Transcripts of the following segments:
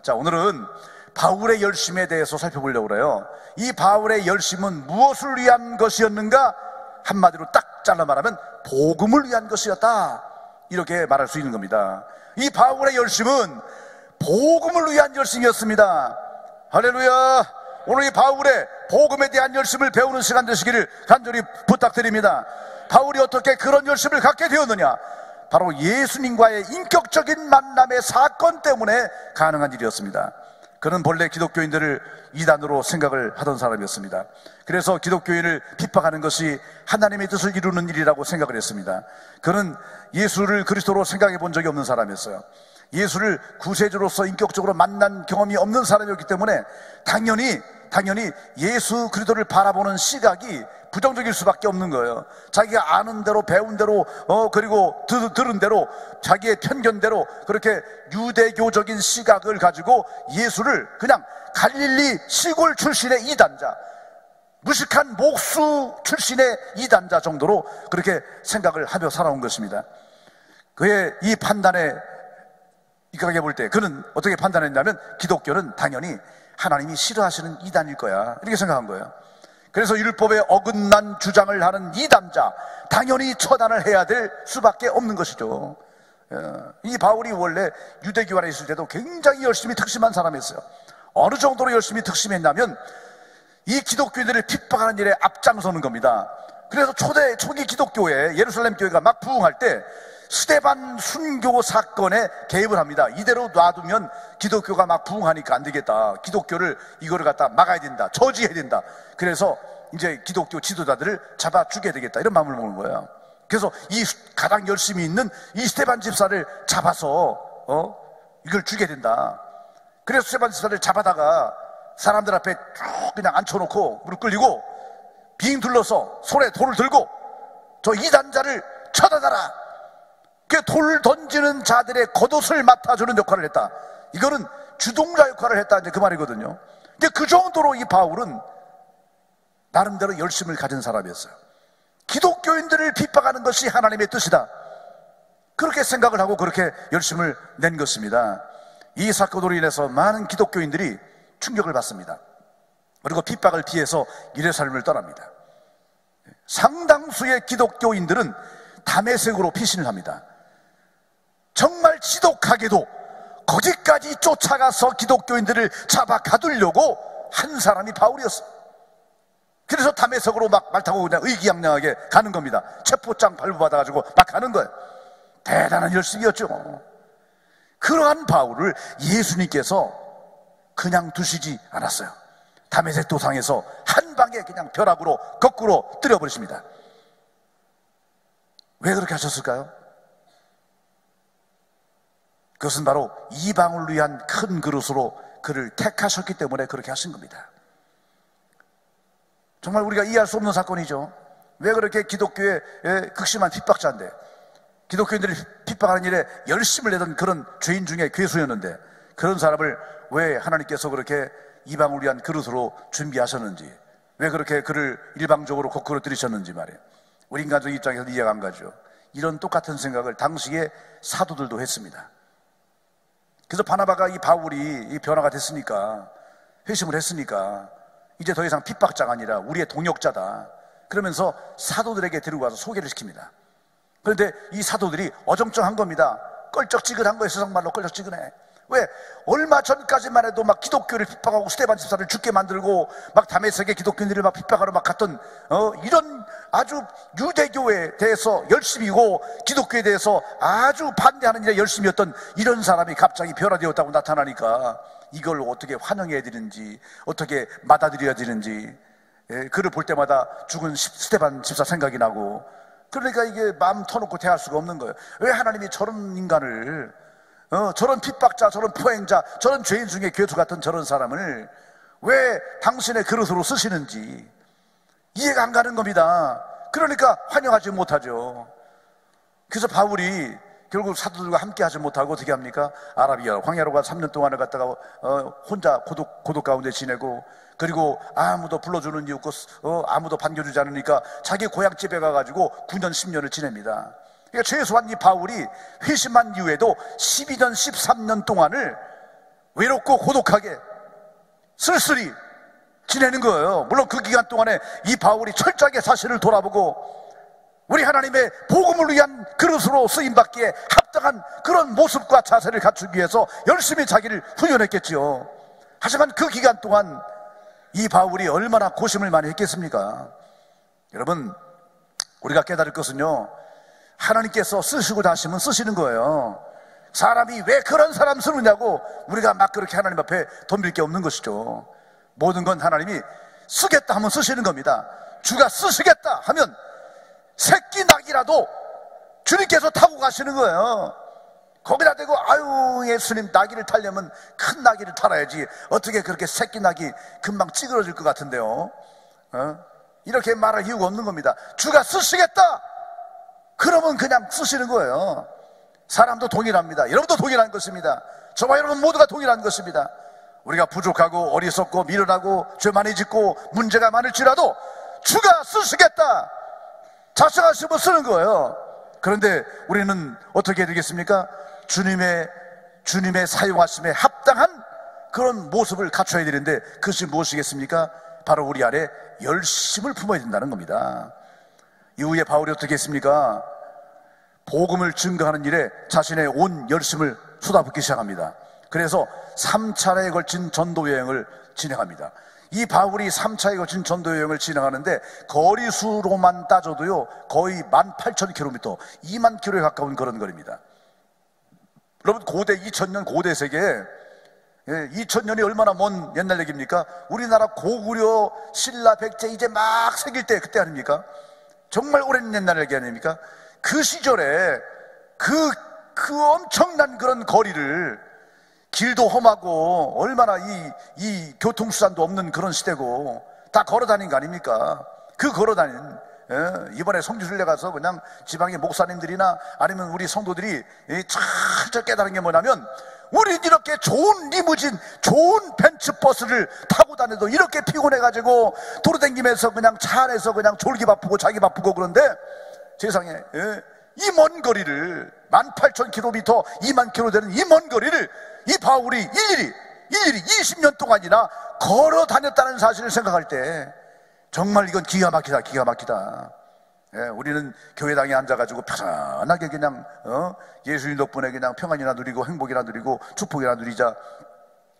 자, 오늘은 바울의 열심에 대해서 살펴보려고 그래요. 이 바울의 열심은 무엇을 위한 것이었는가? 한마디로 딱 잘라 말하면 복음을 위한 것이었다, 이렇게 말할 수 있는 겁니다. 이 바울의 열심은 복음을 위한 열심이었습니다. 할렐루야. 오늘 이 바울의 복음에 대한 열심을 배우는 시간 되시기를 간절히 부탁드립니다. 바울이 어떻게 그런 열심을 갖게 되었느냐? 바로 예수님과의 인격적인 만남의 사건 때문에 가능한 일이었습니다. 그는 본래 기독교인들을 이단으로 생각을 하던 사람이었습니다. 그래서 기독교인을 핍박하는 것이 하나님의 뜻을 이루는 일이라고 생각을 했습니다. 그는 예수를 그리스도로 생각해 본 적이 없는 사람이었어요. 예수를 구세주로서 인격적으로 만난 경험이 없는 사람이었기 때문에 당연히 예수 그리스도를 바라보는 시각이 부정적일 수밖에 없는 거예요. 자기가 아는 대로, 배운 대로, 그리고 들은 대로, 자기의 편견대로 그렇게 유대교적인 시각을 가지고 예수를 그냥 갈릴리 시골 출신의 이단자, 무식한 목수 출신의 이단자 정도로 그렇게 생각을 하며 살아온 것입니다. 그의 이 판단에 이렇게 볼 때 그는 어떻게 판단했냐면, 기독교는 당연히 하나님이 싫어하시는 이단일 거야, 이렇게 생각한 거예요. 그래서 율법에 어긋난 주장을 하는 이단자, 당연히 처단을 해야 될 수밖에 없는 것이죠. 이 바울이 원래 유대교 안에 있을 때도 굉장히 열심히 특심한 사람이었어요. 어느 정도로 열심히 특심했냐면 이 기독교인들을 핍박하는 일에 앞장서는 겁니다. 그래서 초기 기독교회, 예루살렘 교회가 막 부흥할 때 스데반 순교 사건에 개입을 합니다. 이대로 놔두면 기독교가 막 부흥하니까 안 되겠다, 기독교를 이거를 갖다 막아야 된다, 저지해야 된다. 그래서 이제 기독교 지도자들을 잡아 죽여야 되겠다, 이런 마음을 먹는 거예요. 그래서 이 가장 열심히 있는 이 스데반 집사를 잡아서 이걸 죽여야 된다. 그래서 스데반 집사를 잡아다가 사람들 앞에 쭉 그냥 앉혀놓고 무릎 꿇리고 빙 둘러서 손에 돌을 들고 저 이단자를 쳐다다라, 그 돌 던지는 자들의 겉옷을 맡아주는 역할을 했다. 이거는 주동자 역할을 했다, 이제 그 말이거든요. 근데 그 정도로 이 바울은 나름대로 열심을 가진 사람이었어요. 기독교인들을 핍박하는 것이 하나님의 뜻이다, 그렇게 생각을 하고 그렇게 열심을 낸 것입니다. 이 사건으로 인해서 많은 기독교인들이 충격을 받습니다. 그리고 핍박을 피해서 예루살렘을 떠납니다. 상당수의 기독교인들은 다메섹으로 피신을 합니다. 정말 지독하게도 거기까지 쫓아가서 기독교인들을 잡아 가두려고 한 사람이 바울이었어요. 그래서 다메섹으로 막 말 타고 그냥 의기양양하게 가는 겁니다. 체포장 발부받아가지고 막 가는 거예요. 대단한 열심이었죠. 그러한 바울을 예수님께서 그냥 두시지 않았어요. 다메섹 도상에서 한 방에 그냥 벼락으로 거꾸로 때려버리십니다. 왜 그렇게 하셨을까요? 그것은 바로 이방을 위한 큰 그릇으로 그를 택하셨기 때문에 그렇게 하신 겁니다. 정말 우리가 이해할 수 없는 사건이죠. 왜 그렇게 기독교의 극심한 핍박자인데, 기독교인들이 핍박하는 일에 열심을 내던 그런 죄인 중에 괴수였는데, 그런 사람을 왜 하나님께서 그렇게 이방을 위한 그릇으로 준비하셨는지, 왜 그렇게 그를 일방적으로 거꾸로 들이셨는지 말이에요. 우리 인간적 입장에서는 이해가 안 가죠. 이런 똑같은 생각을 당시에 사도들도 했습니다. 그래서 바나바가 이 바울이 이 변화가 됐으니까, 회심을 했으니까 이제 더 이상 핍박자가 아니라 우리의 동역자다, 그러면서 사도들에게 데리고 와서 소개를 시킵니다. 그런데 이 사도들이 어정쩡한 겁니다. 껄쩍지근한 거예요. 세상말로 껄쩍지근해. 왜? 얼마 전까지만 해도 막 기독교를 핍박하고 스데반 집사를 죽게 만들고 막 다메섹의 기독교인들을 막 핍박하러 막 갔던 이런 아주 유대교에 대해서 열심이고 기독교에 대해서 아주 반대하는 일에 열심이었던 이런 사람이 갑자기 변화되었다고 나타나니까 이걸 어떻게 환영해야 되는지, 어떻게 받아들여야 되는지, 그를 볼 때마다 죽은 스데반 집사 생각이 나고, 그러니까 이게 마음 터놓고 대할 수가 없는 거예요. 왜 하나님이 저런 인간을, 저런 핍박자, 저런 포행자, 저런 죄인 중에 괴수 같은 저런 사람을 왜 당신의 그릇으로 쓰시는지 이해가 안 가는 겁니다. 그러니까 환영하지 못하죠. 그래서 바울이 결국 사도들과 함께 하지 못하고 어떻게 합니까? 아라비아 광야로 가 3년 동안을 갔다가 혼자 고독 가운데 지내고, 그리고 아무도 불러주는 이유 없고 아무도 반겨주지 않으니까 자기 고향집에 가가지고 9년 10년을 지냅니다. 그러니까 최소한 이 바울이 회심한 이후에도 12년 13년 동안을 외롭고 고독하게 쓸쓸히 지내는 거예요. 물론 그 기간 동안에 이 바울이 철저하게 사실을 돌아보고 우리 하나님의 복음을 위한 그릇으로 쓰임받기에 합당한 그런 모습과 자세를 갖추기 위해서 열심히 자기를 훈련했겠지요. 하지만 그 기간 동안 이 바울이 얼마나 고심을 많이 했겠습니까? 여러분, 우리가 깨달을 것은요, 하나님께서 쓰시고자 하시면 쓰시는 거예요. 사람이 왜 그런 사람 쓰느냐고 우리가 막 그렇게 하나님 앞에 덤빌 게 없는 것이죠. 모든 건 하나님이 쓰겠다 하면 쓰시는 겁니다. 주가 쓰시겠다 하면 새끼 낙이라도 주님께서 타고 가시는 거예요. 거기다 대고 아유 예수님 낙이를 타려면 큰 낙이를 타라야지 어떻게 그렇게 새끼 낙이 금방 찌그러질 것 같은데요. 이렇게 말할 이유가 없는 겁니다. 주가 쓰시겠다 그러면 그냥 쓰시는 거예요. 사람도 동일합니다. 여러분도 동일한 것입니다. 저와 여러분 모두가 동일한 것입니다. 우리가 부족하고 어리석고 미련하고 죄 많이 짓고 문제가 많을지라도 주가 쓰시겠다 작정하시면 쓰는 거예요. 그런데 우리는 어떻게 되겠습니까? 주님의 사용하심에 합당한 그런 모습을 갖춰야 되는데 그것이 무엇이겠습니까? 바로 우리 안에 열심을 품어야 된다는 겁니다. 이후에 바울이 어떻게 했습니까? 복음을 증거하는 일에 자신의 온 열심을 쏟아붓기 시작합니다. 그래서 3차례에 걸친 전도 여행을 진행합니다. 이 바울이 3차에 걸친 전도 여행을 진행하는데 거리수로만 따져도요 거의 18,000km, 2만 km에 가까운 그런 거리입니다. 여러분, 고대 2000년 고대 세계에 2000년이 얼마나 먼 옛날 얘기입니까? 우리나라 고구려 신라 백제 이제 막 새길 때 그때 아닙니까? 정말 오랜 옛날 얘기 아닙니까? 그 시절에 그 엄청난 그런 거리를, 길도 험하고 얼마나 이 교통수단도 없는 그런 시대고 다 걸어 다닌 거 아닙니까? 그 걸어 다닌, 이번에 성지순례 가서 그냥 지방의 목사님들이나 아니면 우리 성도들이 철저히 깨달은 게 뭐냐면, 우린 이렇게 좋은 리무진, 좋은 벤츠버스를 타고 다녀도 이렇게 피곤해가지고 도로다니면서 그냥 차 안에서 그냥 졸기 바쁘고 자기 바쁘고 그런데 세상에 이 먼 거리를 18,000km, 2만 km 되는 이 먼 거리를 이 바울이 일일이 20년 동안이나 걸어 다녔다는 사실을 생각할 때 정말 이건 기가 막히다, 기가 막히다. 우리는 교회당에 앉아가지고 편안하게 그냥 예수님 덕분에 그냥 평안이나 누리고 행복이나 누리고 축복이나 누리자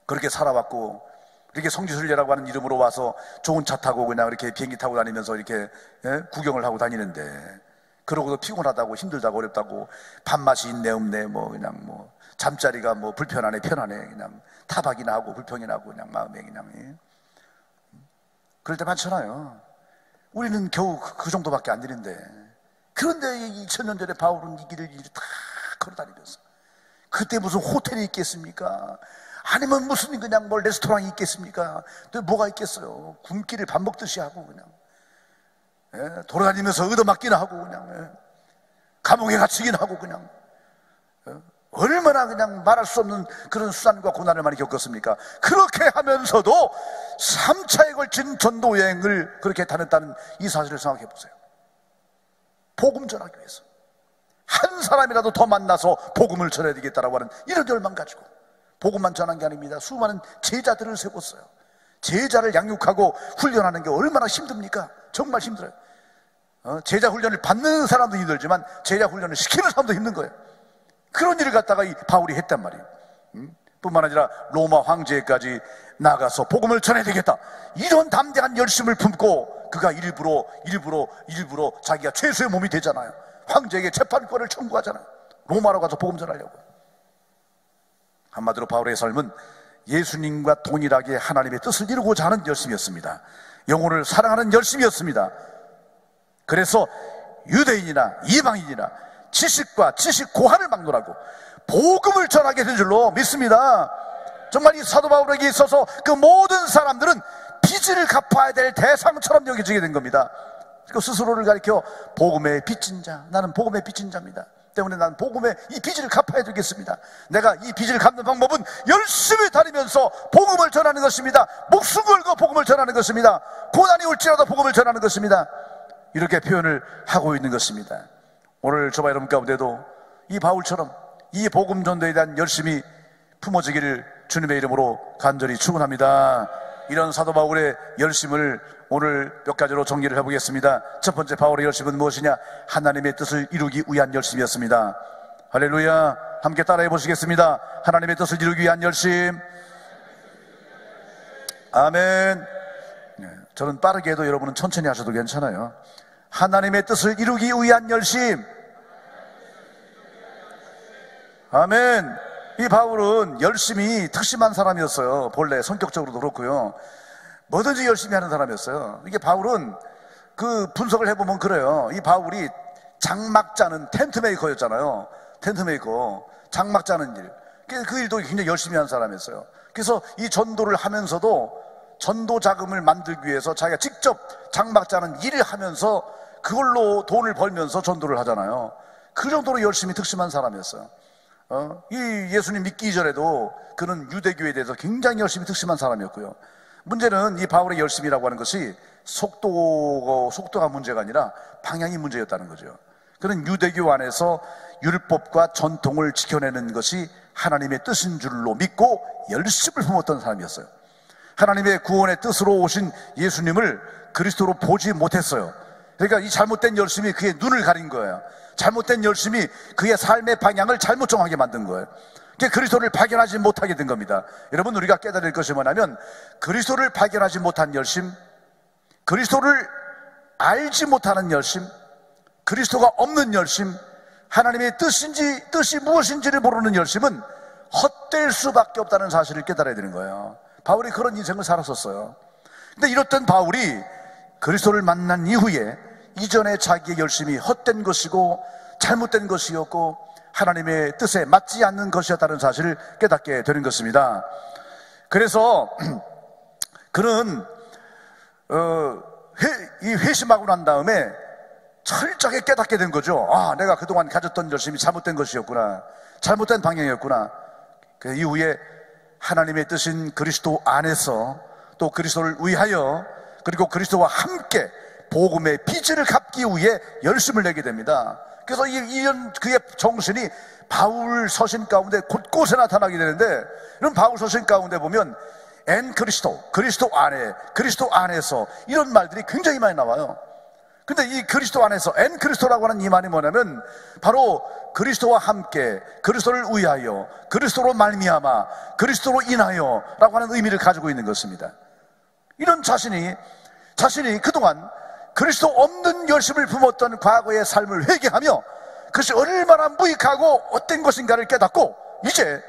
그렇게 살아왔고, 이렇게 성지순례라고 하는 이름으로 와서 좋은 차 타고 그냥 이렇게 비행기 타고 다니면서 이렇게 구경을 하고 다니는데, 그러고도 피곤하다고 힘들다고 어렵다고 밥맛이 있네 없네 뭐 그냥 뭐 잠자리가 뭐 불편하네 편하네 그냥 타박이나 하고 불평이나 하고 그냥 마음에 그냥 그럴 때 많잖아요. 우리는 겨우 그 정도밖에 안 되는데, 그런데 2000년 전에 바울은 이 길을 다 걸어다니면서 그때 무슨 호텔이 있겠습니까? 아니면 무슨 그냥 뭐 레스토랑이 있겠습니까? 또 뭐가 있겠어요? 굶기를 밥 먹듯이 하고 그냥 돌아다니면서 얻어맞기나 하고 그냥 감옥에 갇히긴 하고 그냥 얼마나 그냥 말할 수 없는 그런 수단과 고난을 많이 겪었습니까? 그렇게 하면서도 3차에 걸친 전도 여행을 그렇게 다녔다는 이 사실을 생각해 보세요. 복음 전하기 위해서 한 사람이라도 더 만나서 복음을 전해야 되겠다라고 하는 이런 열망 가지고 복음만 전한 게 아닙니다. 수많은 제자들을 세웠어요. 제자를 양육하고 훈련하는 게 얼마나 힘듭니까? 정말 힘들어요. 제자 훈련을 받는 사람도 힘들지만 제자 훈련을 시키는 사람도 힘든 거예요. 그런 일을 갖다가 이 바울이 했단 말이에요. 뿐만 아니라 로마 황제까지 나가서 복음을 전해야 되겠다, 이런 담대한 열심을 품고 그가 일부러 자기가 죄수의 몸이 되잖아요. 황제에게 재판권을 청구하잖아요. 로마로 가서 복음 전하려고. 한마디로 바울의 삶은 예수님과 동일하게 하나님의 뜻을 이루고자 하는 열심이었습니다. 영혼을 사랑하는 열심이었습니다. 그래서 유대인이나 이방인이나 지식과 지식 고하를 막론하고 복음을 전하게 된 줄로 믿습니다. 정말 이 사도 바울에게 있어서 그 모든 사람들은 빚을 갚아야 될 대상처럼 여겨지게 된 겁니다. 그 스스로를 가리켜 복음의 빚진 자, 나는 복음의 빚진 자입니다. 때문에 나는 복음의 이 빚을 갚아야 되겠습니다. 내가 이 빚을 갚는 방법은 열심히 다니면서 복음을 전하는 것입니다. 목숨 걸고 복음을 전하는 것입니다. 고난이 올지라도 복음을 전하는 것입니다. 이렇게 표현을 하고 있는 것입니다. 오늘 저와 여러분 가운데도 이 바울처럼 이 복음 전도에 대한 열심이 품어지기를 주님의 이름으로 간절히 축원합니다. 이런 사도 바울의 열심을 오늘 몇 가지로 정리를 해보겠습니다. 첫 번째, 바울의 열심은 무엇이냐? 하나님의 뜻을 이루기 위한 열심이었습니다. 할렐루야. 함께 따라해 보시겠습니다. 하나님의 뜻을 이루기 위한 열심. 아멘. 저는 빠르게 해도 여러분은 천천히 하셔도 괜찮아요. 하나님의 뜻을 이루기 위한 열심. 아멘. 이 바울은 열심히 특심한 사람이었어요. 본래 성격적으로도 그렇고요. 뭐든지 열심히 하는 사람이었어요. 이게 바울은 그 분석을 해보면 그래요. 이 바울이 장막 짜는 텐트메이커였잖아요. 텐트메이커. 장막 짜는 일. 그 일도 굉장히 열심히 한 사람이었어요. 그래서 이 전도를 하면서도 전도 자금을 만들기 위해서 자기가 직접 장막 짜는 일을 하면서 그걸로 돈을 벌면서 전도를 하잖아요. 그 정도로 열심히 특심한 사람이었어요. 이 예수님 믿기 이전에도 그는 유대교에 대해서 굉장히 열심히 특심한 사람이었고요. 문제는 이 바울의 열심이라고 하는 것이 속도가 문제가 아니라 방향이 문제였다는 거죠. 그는 유대교 안에서 율법과 전통을 지켜내는 것이 하나님의 뜻인 줄로 믿고 열심을 품었던 사람이었어요. 하나님의 구원의 뜻으로 오신 예수님을 그리스도로 보지 못했어요. 그러니까 이 잘못된 열심이 그의 눈을 가린 거예요. 잘못된 열심이 그의 삶의 방향을 잘못 정하게 만든 거예요. 그리스도를 발견하지 못하게 된 겁니다. 여러분, 우리가 깨달을 될 것이 뭐냐면, 그리스도를 발견하지 못한 열심, 그리스도를 알지 못하는 열심, 그리스도가 없는 열심, 하나님의 뜻이 무엇인지를 모르는 열심은 헛될 수밖에 없다는 사실을 깨달아야 되는 거예요. 바울이 그런 인생을 살았었어요. 근데 이렇던 바울이 그리스도를 만난 이후에 이전에 자기의 열심이 헛된 것이고 잘못된 것이었고 하나님의 뜻에 맞지 않는 것이었다는 사실을 깨닫게 되는 것입니다. 그래서 그는 회심하고 난 다음에 철저하게 깨닫게 된 거죠. 아, 내가 그동안 가졌던 열심이 잘못된 것이었구나, 잘못된 방향이었구나. 그 이후에 하나님의 뜻인 그리스도 안에서 또 그리스도를 위하여 그리고 그리스도와 함께 복음의 빚을 갚기 위해 열심을 내게 됩니다. 그래서 이런 그의 정신이 바울 서신 가운데 곳곳에 나타나게 되는데, 이런 바울 서신 가운데 보면 엔 그리스도 안에, 그리스도 안에서 이런 말들이 굉장히 많이 나와요. 근데 이 그리스도 안에서, 엔 그리스도라고 하는 이 말이 뭐냐면 바로 그리스도와 함께, 그리스도를 위하여, 그리스도로 말미암아, 그리스도로 인하여 라고 하는 의미를 가지고 있는 것입니다. 이런 자신이 그동안 그리스도 없는 열심을 품었던 과거의 삶을 회개하며 그것이 얼마나 무익하고 헛된 것인가를 깨닫고 이제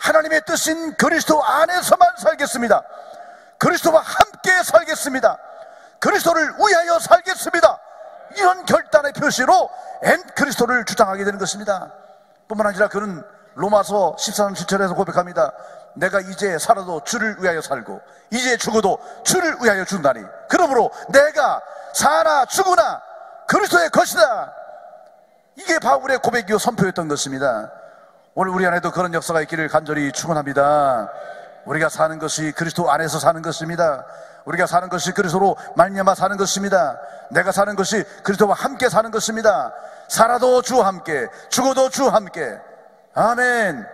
하나님의 뜻인 그리스도 안에서만 살겠습니다. 그리스도와 함께 살겠습니다. 그리스도를 위하여 살겠습니다. 이런 결단의 표시로 엔 그리스도를 주장하게 되는 것입니다. 뿐만 아니라 그는 로마서 14장 7절에서 고백합니다. 내가 이제 살아도 주를 위하여 살고 이제 죽어도 주를 위하여 죽나니 그러므로 내가 사나 죽으나 그리스도의 것이다. 이게 바울의 고백이요 선포였던 것입니다. 오늘 우리 안에도 그런 역사가 있기를 간절히 축원합니다. 우리가 사는 것이 그리스도 안에서 사는 것입니다. 우리가 사는 것이 그리스도로 말미암아 사는 것입니다. 내가 사는 것이 그리스도와 함께 사는 것입니다. 살아도 주와 함께, 죽어도 주와 함께. 아멘.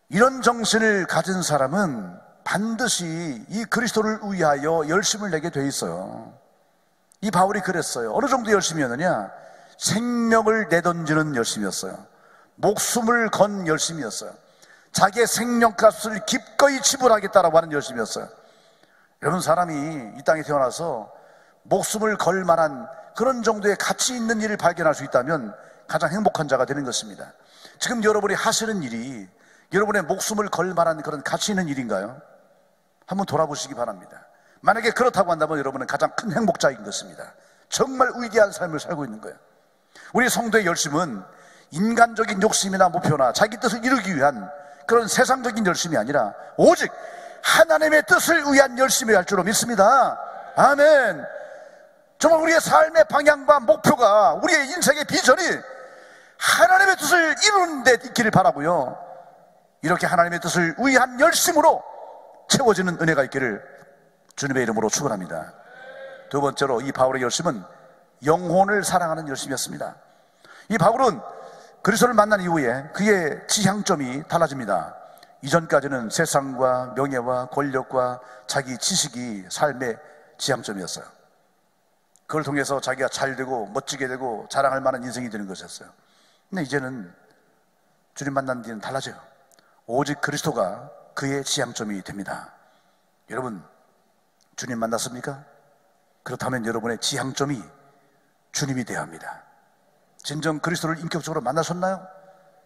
이런 정신을 가진 사람은 반드시 이 그리스도를 위하여 열심을 내게 돼 있어요. 이 바울이 그랬어요. 어느 정도 열심이었느냐? 생명을 내던지는 열심이었어요. 목숨을 건 열심이었어요. 자기의 생명값을 기꺼이 지불하겠다라고 하는 열심이었어요. 여러분, 사람이 이 땅에 태어나서 목숨을 걸 만한 그런 정도의 가치 있는 일을 발견할 수 있다면 가장 행복한 자가 되는 것입니다. 지금 여러분이 하시는 일이 여러분의 목숨을 걸 만한 그런 가치 있는 일인가요? 한번 돌아보시기 바랍니다. 만약에 그렇다고 한다면 여러분은 가장 큰 행복자인 것입니다. 정말 위대한 삶을 살고 있는 거예요. 우리 성도의 열심은 인간적인 욕심이나 목표나 자기 뜻을 이루기 위한 그런 세상적인 열심이 아니라 오직 하나님의 뜻을 위한 열심이 할 줄로 믿습니다. 아멘. 정말 우리의 삶의 방향과 목표가, 우리의 인생의 비전이 하나님의 뜻을 이루는 데 있기를 바라고요. 이렇게 하나님의 뜻을 위한 열심으로 채워지는 은혜가 있기를 주님의 이름으로 축원합니다. 두 번째로 이 바울의 열심은 영혼을 사랑하는 열심이었습니다. 이 바울은 그리스도를 만난 이후에 그의 지향점이 달라집니다. 이전까지는 세상과 명예와 권력과 자기 지식이 삶의 지향점이었어요. 그걸 통해서 자기가 잘 되고 멋지게 되고 자랑할 만한 인생이 되는 것이었어요. 근데 이제는 주님 만난 뒤는 달라져요. 오직 그리스도가 그의 지향점이 됩니다. 여러분, 주님 만났습니까? 그렇다면 여러분의 지향점이 주님이 되어야 합니다. 진정 그리스도를 인격적으로 만나셨나요?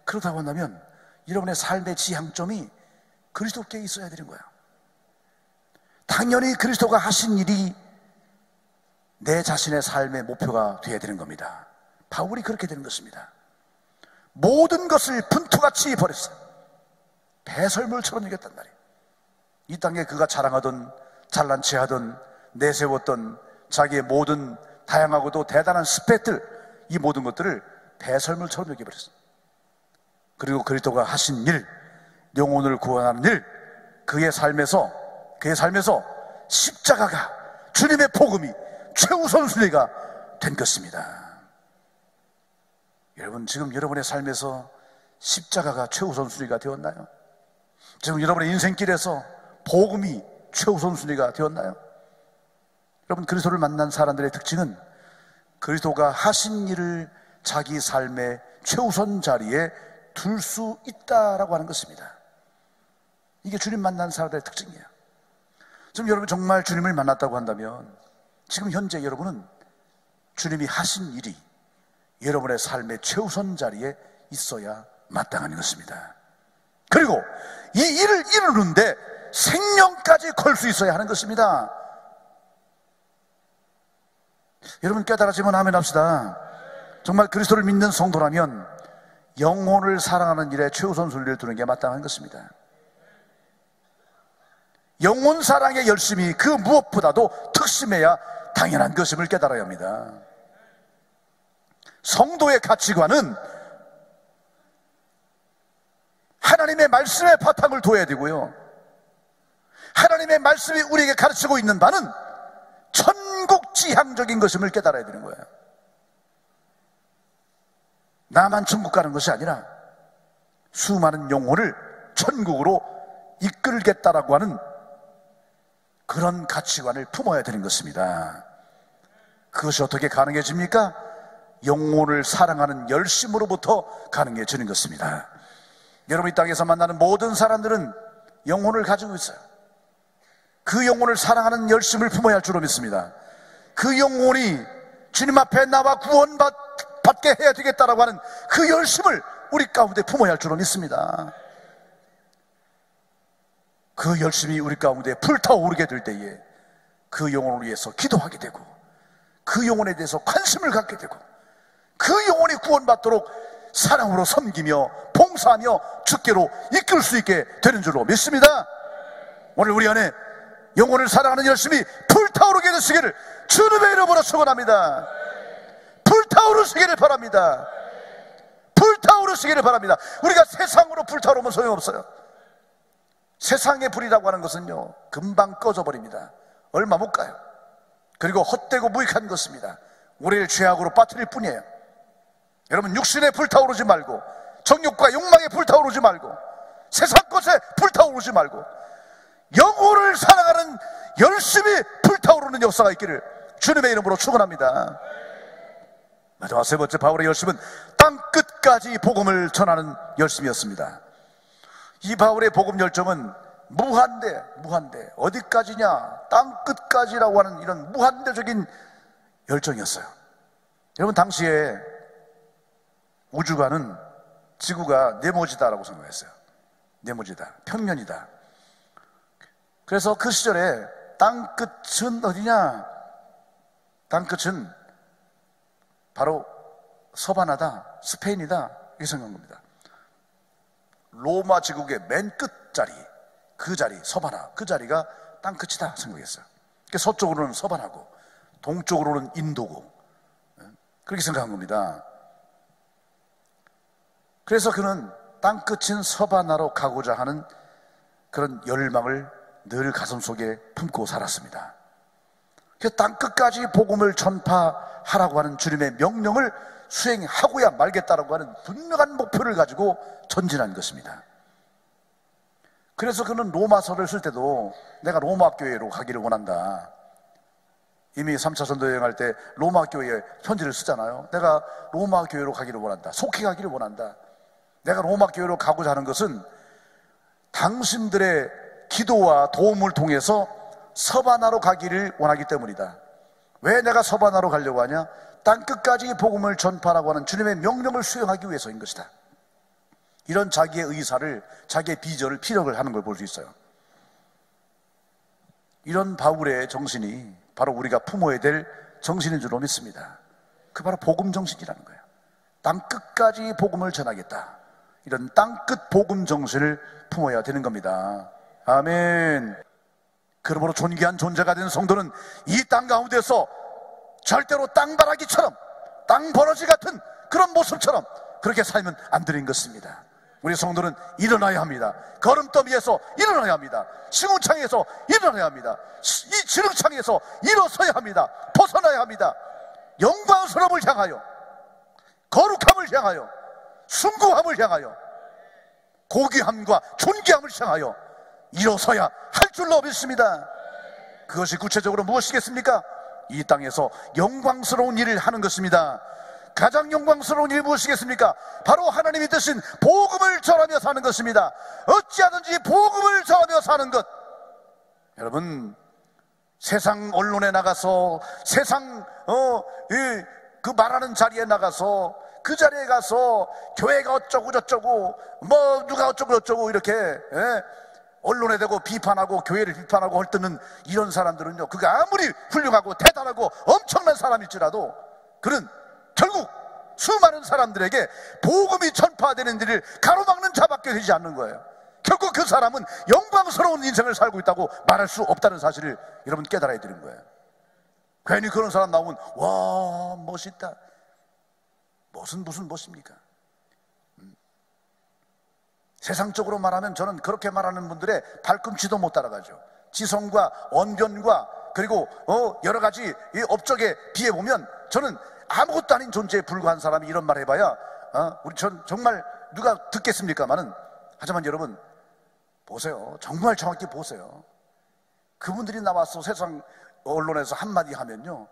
그렇다고 한다면 여러분의 삶의 지향점이 그리스도께 있어야 되는 거예요. 당연히 그리스도가 하신 일이 내 자신의 삶의 목표가 되어야 되는 겁니다. 바울이 그렇게 되는 것입니다. 모든 것을 분투같이 버렸어요. 배설물처럼 여겼단 말이에요. 이 땅에 그가 자랑하던, 잘난 체하던, 내세웠던 자기의 모든 다양하고도 대단한 스펙들, 이 모든 것들을 배설물처럼 여겨버렸어요. 그리고 그리스도가 하신 일, 영혼을 구원하는 일, 그의 삶에서 십자가가, 주님의 복음이 최우선순위가 된 것입니다. 여러분, 지금 여러분의 삶에서 십자가가 최우선순위가 되었나요? 지금 여러분의 인생길에서 복음이 최우선순위가 되었나요? 여러분, 그리스도를 만난 사람들의 특징은 그리스도가 하신 일을 자기 삶의 최우선 자리에 둘 수 있다라고 하는 것입니다. 이게 주님 만난 사람들의 특징이에요. 지금 여러분 정말 주님을 만났다고 한다면 지금 현재 여러분은 주님이 하신 일이 여러분의 삶의 최우선 자리에 있어야 마땅한 것입니다. 그리고 이 일을 이루는데 생명까지 걸 수 있어야 하는 것입니다. 여러분 깨달아지면 아멘 합시다. 정말 그리스도를 믿는 성도라면 영혼을 사랑하는 일에 최우선 순위를 두는 게 마땅한 것입니다. 영혼 사랑의 열심이 그 무엇보다도 특심해야 당연한 것임을 깨달아야 합니다. 성도의 가치관은 하나님의 말씀에 바탕을 둬야 되고요, 하나님의 말씀이 우리에게 가르치고 있는 바는 천국 지향적인 것임을 깨달아야 되는 거예요. 나만 천국 가는 것이 아니라 수많은 영혼을 천국으로 이끌겠다라고 하는 그런 가치관을 품어야 되는 것입니다. 그것이 어떻게 가능해집니까? 영혼을 사랑하는 열심으로부터 가능해지는 것입니다. 여러분, 이 땅에서 만나는 모든 사람들은 영혼을 가지고 있어요. 그 영혼을 사랑하는 열심을 품어야 할 줄로 믿습니다. 그 영혼이 주님 앞에 나와 구원받게 해야 되겠다라고 하는 그 열심을 우리 가운데 품어야 할 줄로 믿습니다. 그 열심이 우리 가운데 불타오르게 될 때에 그 영혼을 위해서 기도하게 되고, 그 영혼에 대해서 관심을 갖게 되고, 그 영혼이 구원받도록 사랑으로 섬기며 봉사하며 주께로 이끌 수 있게 되는 줄로 믿습니다. 오늘 우리 안에 영혼을 사랑하는 열심이 불타오르게 되시기를 주님의 이름으로 축원합니다. 불타오르시기를 바랍니다. 불타오르시기를 바랍니다. 우리가 세상으로 불타오르면 소용없어요. 세상의 불이라고 하는 것은요, 금방 꺼져버립니다. 얼마 못 가요. 그리고 헛되고 무익한 것입니다. 우리를 죄악으로 빠뜨릴 뿐이에요. 여러분, 육신에 불타오르지 말고, 정욕과 욕망에 불타오르지 말고, 세상 것에 불타오르지 말고, 영혼을 사랑하는 열심히 불타오르는 역사가 있기를 주님의 이름으로 축원합니다. 마지막 세 번째, 바울의 열심은 땅 끝까지 복음을 전하는 열심이었습니다. 이 바울의 복음 열정은 무한대, 어디까지냐, 땅 끝까지라고 하는 이런 무한대적인 열정이었어요. 여러분, 당시에 우주관은 지구가 네모지다라고 생각했어요. 네모지다, 평면이다. 그래서 그 시절에 땅 끝은 어디냐? 땅 끝은 바로 서바나다, 스페인이다, 이렇게 생각한 겁니다. 로마 제국의 맨 끝자리, 그 자리, 서바나, 그 자리가 땅 끝이다 생각했어요. 서쪽으로는 서바나고 동쪽으로는 인도고, 그렇게 생각한 겁니다. 그래서 그는 땅 끝인 서바나로 가고자 하는 그런 열망을 늘 가슴속에 품고 살았습니다. 땅 끝까지 복음을 전파하라고 하는 주님의 명령을 수행하고야 말겠다라고 하는 분명한 목표를 가지고 전진한 것입니다. 그래서 그는 로마서를 쓸 때도 내가 로마 교회로 가기를 원한다. 이미 3차 전도 여행할 때 로마 교회에 편지를 쓰잖아요. 내가 로마 교회로 가기를 원한다. 속히 가기를 원한다. 내가 로마 교회로 가고자 하는 것은 당신들의 기도와 도움을 통해서 서바나로 가기를 원하기 때문이다. 왜 내가 서바나로 가려고 하냐? 땅끝까지 복음을 전파하라고 하는 주님의 명령을 수행하기 위해서인 것이다. 이런 자기의 의사를, 자기의 비전을 피력을 하는 걸 볼 수 있어요. 이런 바울의 정신이 바로 우리가 품어야 될 정신인 줄로 믿습니다. 그 바로 복음 정신이라는 거예요. 땅끝까지 복음을 전하겠다. 이런 땅끝 복음 정신을 품어야 되는 겁니다. 아멘. 그러므로 존귀한 존재가 된 성도는 이 땅 가운데서 절대로 땅바라기처럼, 땅버러지 같은 그런 모습처럼 그렇게 살면 안 되는 것입니다. 우리 성도는 일어나야 합니다. 걸음더미에서 일어나야 합니다. 시궁창에서 일어나야 합니다. 이 지름창에서 일어서야 합니다. 벗어나야 합니다. 영광스러움을 향하여, 거룩함을 향하여, 숭고함을 향하여, 고귀함과 존귀함을 향하여 일어서야 할 줄로 믿습니다. 그것이 구체적으로 무엇이겠습니까? 이 땅에서 영광스러운 일을 하는 것입니다. 가장 영광스러운 일이 무엇이겠습니까? 바로 하나님이 뜻인 복음을 전하며 사는 것입니다. 어찌하든지 복음을 전하며 사는 것. 여러분, 세상 언론에 나가서, 세상 그 말하는 자리에 나가서, 그 자리에 가서 교회가 어쩌고 저쩌고, 뭐 누가 어쩌고 저쩌고 이렇게 언론에 대고 비판하고 교회를 비판하고 헐뜯는 이런 사람들은요, 그가 아무리 훌륭하고 대단하고 엄청난 사람일지라도 그는 결국 수많은 사람들에게 복음이 전파되는 일을 가로막는 자밖에 되지 않는 거예요. 결국 그 사람은 영광스러운 인생을 살고 있다고 말할 수 없다는 사실을 여러분 깨달아야 되는 거예요. 괜히 그런 사람 나오면 와 멋있다. 무슨 멋입니까? 세상적으로 말하면 저는 그렇게 말하는 분들의 발꿈치도 못 따라가죠. 지성과 언변과 그리고 여러 가지 이 업적에 비해 보면 저는 아무것도 아닌 존재에 불과한 사람이 이런 말 해봐야 전 정말 누가 듣겠습니까마는. 하지만 여러분 보세요. 정말 정확히 보세요. 그분들이 나와서 세상 언론에서 한마디 하면요,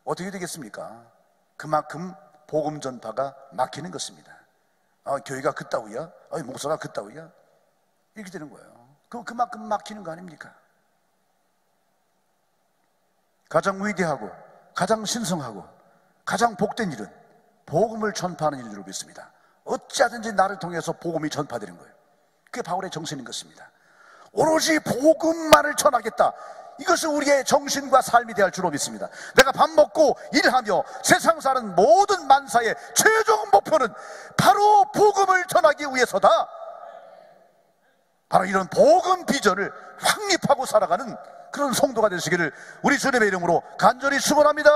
어떻게 되겠습니까? 그만큼 복음 전파가 막히는 것입니다. 교회가 그따위야? 목사가 그따위야? 이렇게 되는 거예요. 그럼 그만큼 막히는 거 아닙니까? 가장 위대하고 가장 신성하고 가장 복된 일은 복음을 전파하는 일로 믿습니다. 어찌하든지 나를 통해서 복음이 전파되는 거예요. 그게 바울의 정신인 것입니다. 오로지 복음만을 전하겠다. 이것이 우리의 정신과 삶이 되어야 할 줄로 믿습니다. 내가 밥 먹고 일하며 세상 사는 모든 만사의 최종 목표는 바로 복음을 전하기 위해서다. 바로 이런 복음 비전을 확립하고 살아가는 그런 성도가 되시기를 우리 주님의 이름으로 간절히 축원합니다.